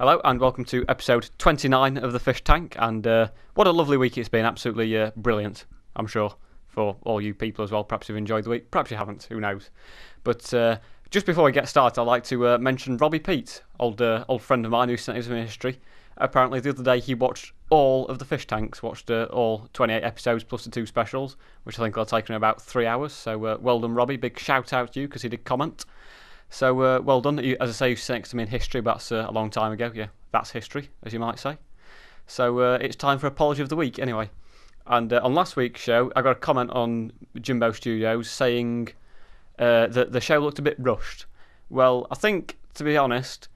Hello and welcome to episode 29 of the Fish Tank, and what a lovely week it's been, absolutely brilliant, I'm sure, for all you people as well. Perhaps you've enjoyed the week, perhaps you haven't, who knows. But just before we get started, I'd like to mention Robbie Pete, old friend of mine who sent us in history. Apparently the other day he watched all of the Fish Tanks, watched all 28 episodes plus the 2 specials, which I think will have taken about 3 hours, so well done Robbie, big shout out to you because he did comment. So well done. As I say, you sat next to me in history, but that's a long time ago. Yeah, that's history, as you might say. So it's time for Apology of the Week, anyway. And on last week's show, I got a comment on Jimbo Studios saying that the show looked a bit rushed. Well, I think, to be honest,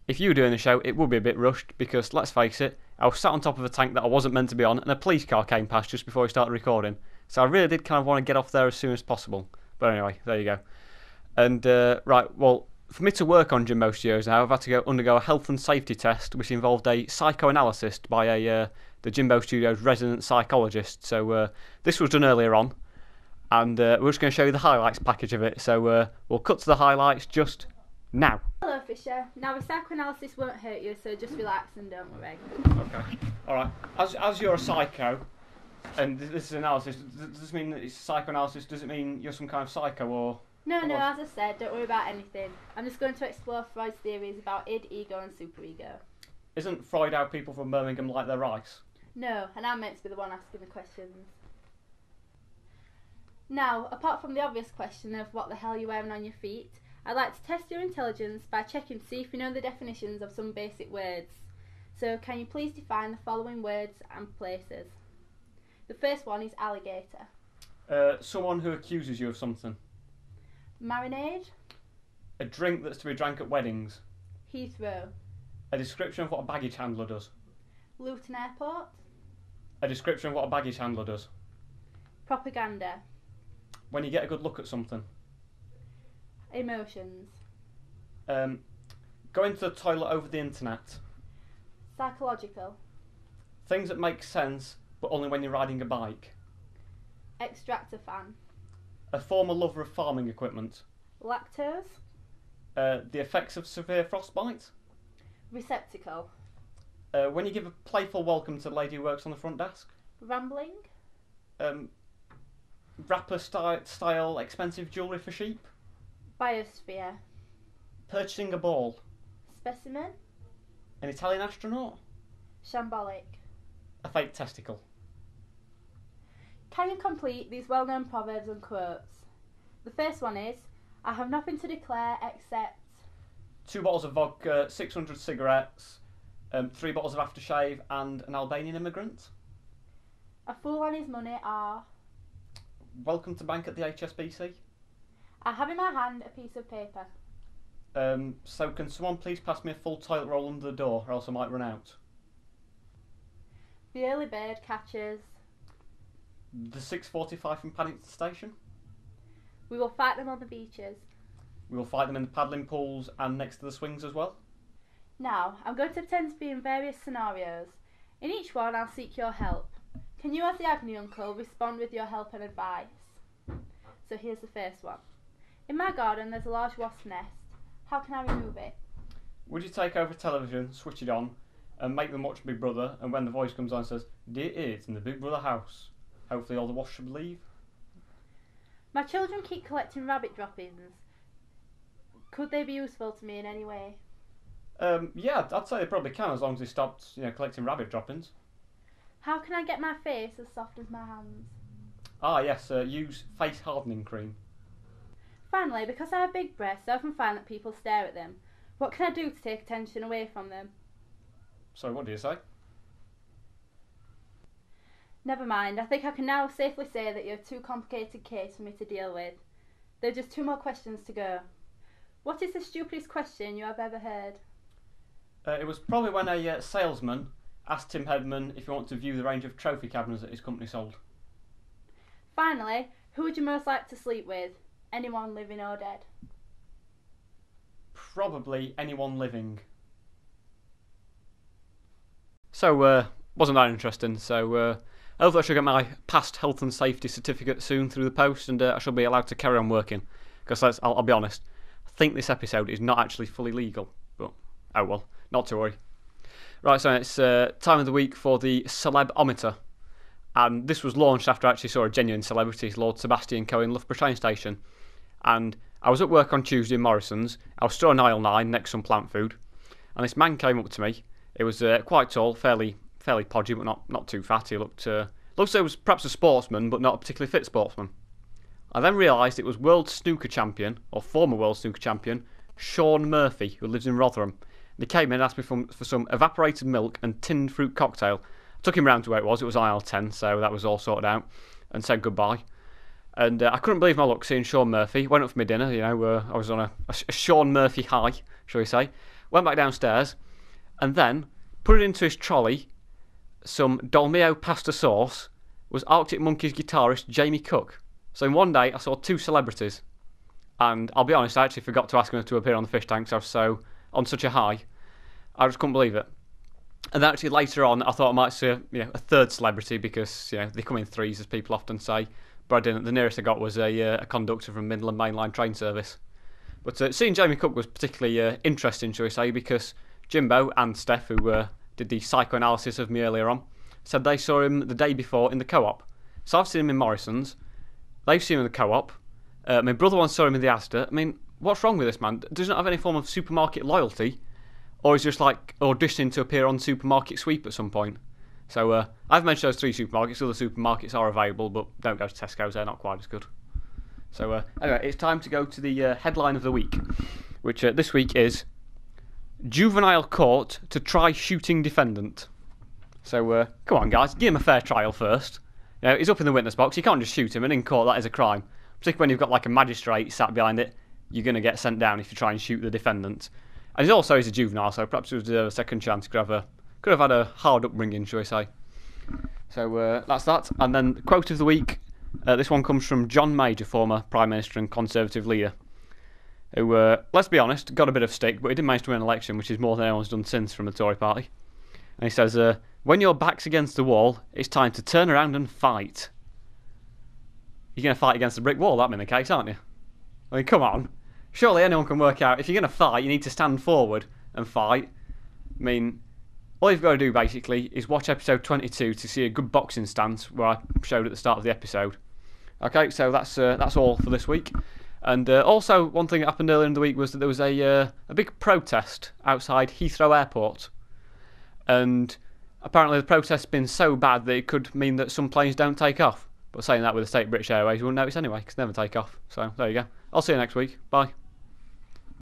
if you were doing the show, it would be a bit rushed because, let's face it, I was sat on top of a tank that I wasn't meant to be on, and a police car came past just before we started recording. So I really did kind of want to get off there as soon as possible. But anyway, there you go. And, right, well, for me to work on Jimbo Studios now, I've had to undergo a health and safety test, which involved a psychoanalysis by the Jimbo Studios resident psychologist. So this was done earlier on, and we're just going to show you the highlights package of it. So we'll cut to the highlights just now. Hello Fisher, now the psychoanalysis won't hurt you, so just relax and don't worry. Okay, alright. As you're a psycho, and this is analysis, does this mean that it's psychoanalysis? Does it mean you're some kind of psycho, or...? No, as I said, don't worry about anything. I'm just going to explore Freud's theories about id, ego and superego. Isn't Freud how people from Birmingham like their rice? No, and I'm meant to be the one asking the questions. Now, apart from the obvious question of what the hell you're wearing on your feet, I'd like to test your intelligence by checking to see if you know the definitions of some basic words. So can you please define the following words and places? The first one is alligator. Someone who accuses you of something. Marinade. A drink that's to be drank at weddings. Heathrow. A description of what a baggage handler does. Luton Airport. A description of what a baggage handler does. Propaganda. When you get a good look at something. Emotions. Going to the toilet over the internet. Psychological. Things that make sense, but only when you're riding a bike. Extractor fan. A former lover of farming equipment. Lactose. The effects of severe frostbite. Receptacle. When you give a playful welcome to the lady who works on the front desk. Rambling. Rapper style expensive jewellery for sheep. Biosphere. Purchasing a ball. Specimen. An Italian astronaut. Shambolic. A fake testicle. Can you complete these well-known proverbs and quotes? The first one is, I have nothing to declare except... 2 bottles of vodka, 600 cigarettes, 3 bottles of aftershave, and an Albanian immigrant. A fool and his money are... Welcome to bank at the HSBC. I have in my hand a piece of paper. So can someone please pass me a full toilet roll under the door, or else I might run out. The early bird catches... The 6:45 from Paddington Station. We will fight them on the beaches. We will fight them in the paddling pools and next to the swings as well. Now, I'm going to pretend to be in various scenarios. In each one, I'll seek your help. Can you, as the agony uncle, respond with your help and advice? So here's the first one. In my garden, there's a large wasp nest. How can I remove it? Would you take over television, switch it on, and make them watch Big Brother, and when the voice comes on and says, "Dear it's in the Big Brother house," hopefully all the wasps should leave. My children keep collecting rabbit droppings. Could they be useful to me in any way? Yeah, I'd say they probably can, as long as they stopped, collecting rabbit droppings. How can I get my face as soft as my hands? Ah, yes, use face hardening cream. Finally, because I have big breasts, I often find that people stare at them. What can I do to take attention away from them? Sorry, what do you say? Never mind, I think I can now safely say that you're a too complicated case for me to deal with. There are just 2 more questions to go. What is the stupidest question you have ever heard? It was probably when a salesman asked Tim Hedman if he wanted to view the range of trophy cabinets that his company sold. Finally, who would you most like to sleep with? Anyone living or dead? Probably anyone living. So, wasn't that interesting? So, hopefully I shall get my past health and safety certificate soon through the post, and I shall be allowed to carry on working. Because I'll be honest, I think this episode is not actually fully legal, but oh well, not to worry. Right, so it's time of the week for the Celebometer. And this was launched after I actually saw a genuine celebrity, Lord Sebastian Coe, in Loughborough train station. And I was at work on Tuesday in Morrison's. I was still on aisle 9 next to some plant food. And this man came up to me. He was quite tall, fairly podgy, but not too fat. He looked like he was perhaps a sportsman, but not a particularly fit sportsman. I then realised it was world snooker champion, or former world snooker champion, Sean Murphy, who lives in Rotherham. And he came in and asked me for some evaporated milk and tinned fruit cocktail. I took him round to where it was aisle 10, so that was all sorted out, and said goodbye. And I couldn't believe my luck seeing Sean Murphy. Went up for my dinner, I was on a Sean Murphy high, shall we say. Went back downstairs, and then put it into his trolley some Dolmio pasta sauce was Arctic Monkeys guitarist Jamie Cook. So in one day I saw two celebrities, and I'll be honest, I actually forgot to ask them to appear on the fish tank, so I was so on such a high. I just couldn't believe it. And then actually later on I thought I might see a third celebrity, because they come in threes, as people often say, but I didn't. The nearest I got was a conductor from Midland Mainline train service. But seeing Jamie Cook was particularly interesting, shall we say, because Jimbo and Steph, who did the psychoanalysis of me earlier on, said they saw him the day before in the Co-op. So I've seen him in Morrison's, they've seen him in the Co-op, my brother once saw him in the Asda. I mean, what's wrong with this man? Does he not have any form of supermarket loyalty? Or is he just like auditioning to appear on Supermarket Sweep at some point? So I've mentioned those three supermarkets. Other supermarkets are available, but don't go to Tesco's, they're not quite as good. So anyway, it's time to go to the headline of the week, which this week is Juvenile Court to Try Shooting Defendant. So come on guys, give him a fair trial first. He's up in the witness box, you can't just shoot him, and in court that is a crime. Particularly when you've got like a magistrate sat behind it, you're going to get sent down if you try and shoot the defendant. And he's also a juvenile, so perhaps he was a second chance. Could have had a hard upbringing, shall we say. So that's that. And then the quote of the week, this one comes from John Major, former Prime Minister and Conservative leader, who, let's be honest, got a bit of stick, but he did manage to win an election, which is more than anyone's done since from the Tory party. And he says, when your back's against the wall, it's time to turn around and fight. You're going to fight against the brick wall, that'd be the case, aren't you? I mean, come on. Surely anyone can work out, if you're going to fight, you need to stand forward and fight. I mean, all you've got to do, basically, is watch episode 22 to see a good boxing stance, where I showed at the start of the episode. Okay, so that's all for this week. And also, one thing that happened earlier in the week was that there was a big protest outside Heathrow Airport. And apparently the protest's been so bad that it could mean that some planes don't take off. But saying that with the state of British Airways, you wouldn't notice anyway, because they never take off. So there you go. I'll see you next week. Bye.